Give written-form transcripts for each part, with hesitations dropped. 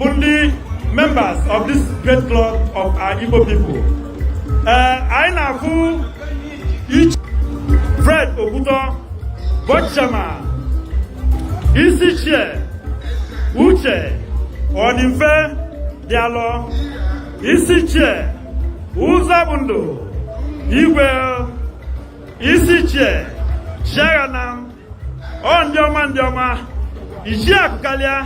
only members of this great club of our Igbo people. I na fu each Fred Oguto, Bochama, Isichie, Uche, Onimfe, Dialo, Isichie, Uzabundo, Igwe, Isichie, Shaganam, Ondioma, Ishiakukalia,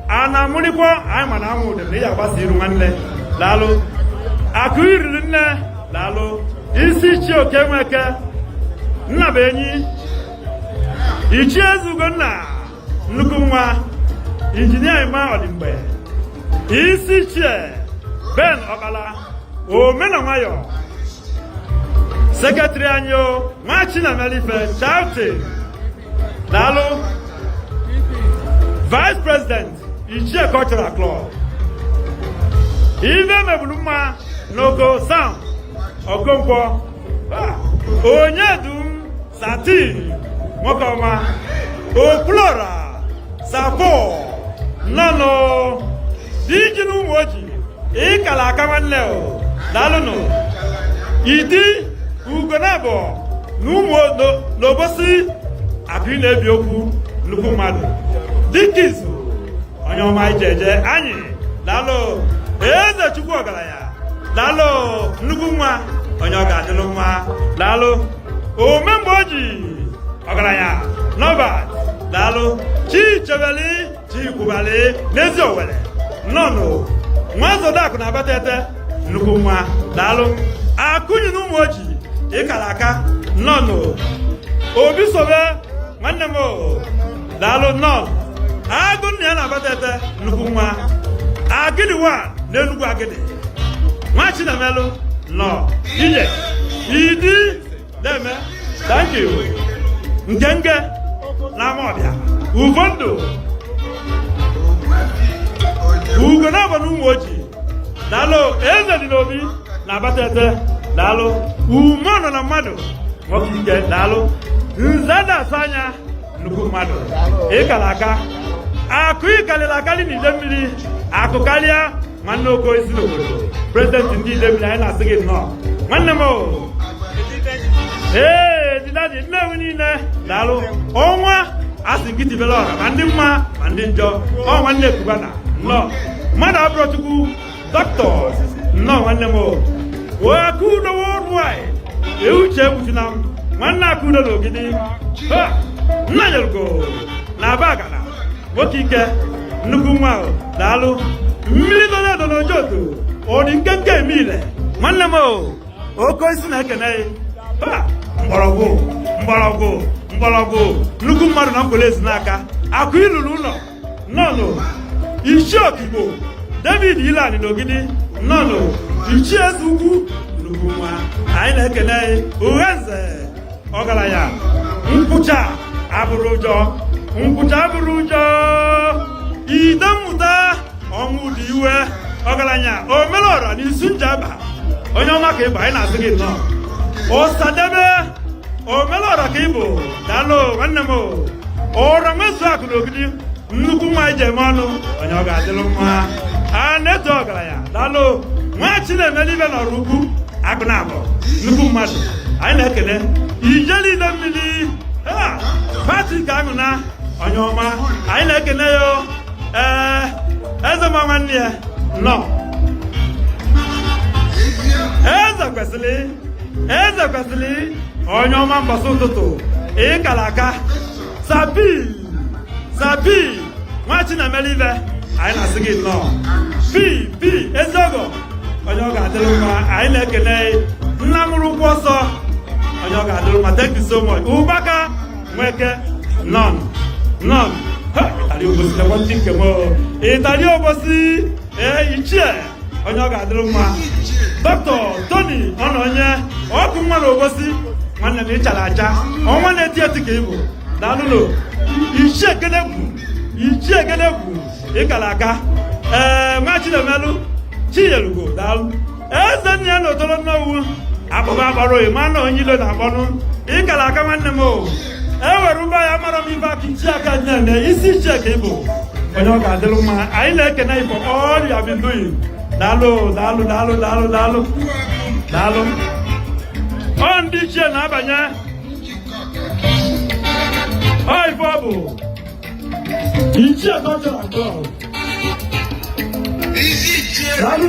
Ana Munipo, I'm an amu, the Nia Basirumanle, Lalo, Akuirine, Lalo, Isichio Kemeke, Nabeni, Ichezugona, Nukumwa, Engineer Ma Olimbe, Isichie, Ben Okala, O Menamayo, Secretary Anyo, Machina Melife, Chauti, Lalo, Vice President, Ichie Cultural Club, Ive Mebuluma, Noko Sam, Okonkwo, Onyedum, Sati, Mokoma, Oplora, Sapo, Nano, Dijinu Moji, Ikala Kamanleo, Daluno, Idi, Ugonabo, Numo Nobosi, Abine Bioku, Lukumadu, Dikizu, Onyoma Jeje, Anyi, Lalo, Eze Chukwuogalaya, Lalo, Nuguma, Onyoga Deluma, Lalo, Omemboji, Ogalaya, Nobat, Lalo, Chi Chevali, Chi Kubali, Neziowele, Nono, Mwazoda kuna batete, Nuguma, Lalo, Akuni Numoji, Ikalaka, Nono, Obisobe, Manemo, Lalo, no, Agun Yana batete, Nuguma, Agiliwa, Nenugu Agidi, Machina Melo, no, Ije, Idi, Deme, thank you, Ngenge, Namobia, Uvondo, Ugonaba Numoji, Lalo, Eza Dinobi, Nabatete, Lalo, Umano Namado, Mokike, Lalo, Nzada Sanya, Nukumado, Ekalaka, Akuikalakali Nidemili, Akokalia, Manoko is no President indeed, Demina singing no. Manamo. Eh, did I never need Lalo, Oma, asking Kitty Velo, Mandima, Mandinjo, oh, one day Kubana. No, Mother brought to doctors, no, Manamo. Where could the worldwide? You check with them, Mana Kudo Gidi, Najalgo, Nabagana, Wokike, Nukuma, Lalo. Military don't joto. Or in Kanka Mile. Manamo. Oko is not an a. Mbarago. Lukumar Nampoles Naka. Aquilu Luno. No. Ishokibo. David Ilan in Ogini. No. Ichias Ugu. Lukuma. I like an a. Uenze. Ogalaya. Umpucha. Aburujo. Idamuda. Ọmụdị iwe ọgaranya omelora n'isunjaba onye ọma ka ịbụ anyị na-asị gị nnọọ ọsadebe omelora ka ịbụ daalụ nwanne m ụra nwezu akụ n'ogidi nnukwu nwa ije eme ọnụ onye ọ ga-adịlụ mma a na-eto ọgaranya daalụ nwa Chinemere ibe nọrọ ukwu akụ na abụọ nnukwu mmadụ anyị na-ekele ijelile mmiri Patrick Aṅụna onye ọma anyị na-ekele ya Eze Mamania, no. Eze Kwesili, onye man Basutoto, Ekalaka, Sabi, Martina Melive, I na sing it no. P, Ezogo, Onyoga Deluma, I like a day, Namuru Bosso, Onyoga Deluma, thank you so much. Ubaka, Weke, none. Italy was the one thing more. Italy was Ichie, Onyoga Druma, Doctor Tony, Ononya, Okumano was one of the Chalacha, on one at the table. Danulo, Ichie Galebu, Ekalaka, Machina Melu, Chialugo, down. As the Niano don't know, Ababaro, Mano, and you don't have one, Ekalaka Manamo. Ewe rumba ya mara miva kichaka nyane isi chekebo onye ọ ga-adịrị mma anyị na-ekene for all you have been doing daalụ ọ ndị ichie na-abanye ọ ife ọ bụ ichie cultural club daalụ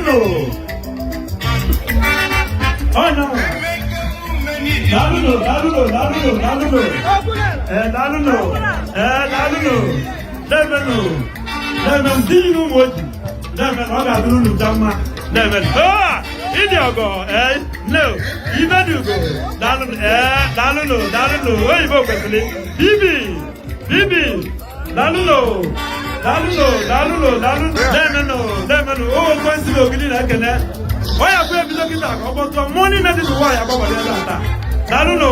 ọ na Idi ogo no ibedugo daluno oyibo kwesịrị bibi daluno lemenu o kwesịrị ogidi na ekene oya kwe ebido kita ka ọ bọtọ money na dị n'ụwa ya gbabara ya taa daluno